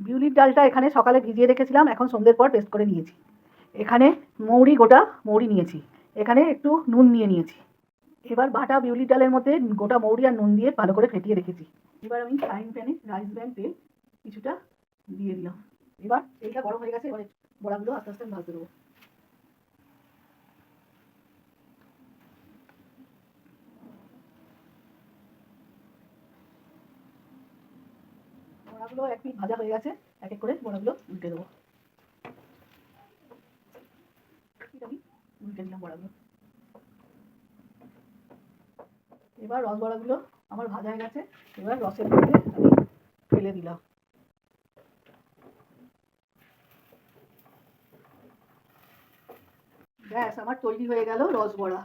বিউলির ডালটা এখানে সকালে ভিজিয়ে রেখেছিলাম, এখন সন্ধ্যের পর পেস্ট করে নিয়েছি। এখানে গোটা মৌরি নিয়েছি, এখানে একটু নুন নিয়ে নিয়েছি। এবার বাটা বিউলির ডালের মধ্যে গোটা মৌরি আর নুন দিয়ে ভালো করে ফেটিয়ে রেখেছি। এবার আমি ফ্রাইং প্যানে রাইস ব্র্যান তেল কিছুটা দিয়ে দিলাম। এবার তেলটা গরম হয়ে গেছে, এবারে বড়াগুলো আস্তে আস্তে ভাজতে দেবো। বড়াগুলো এক পিঠ ভাজা হয়ে গেছে, এক এক করে বড়াগুলো উল্টে দেবো। আমি উল্টে দিলাম বড়াগুলো। এবার রস বড়াগুলো আমার ভাজা হয়ে গেছে, এবার রসের মধ্যে আমি ফেলে দিলাম। ব্যাস আমার তৈরি হয়ে গেল রস বড়া।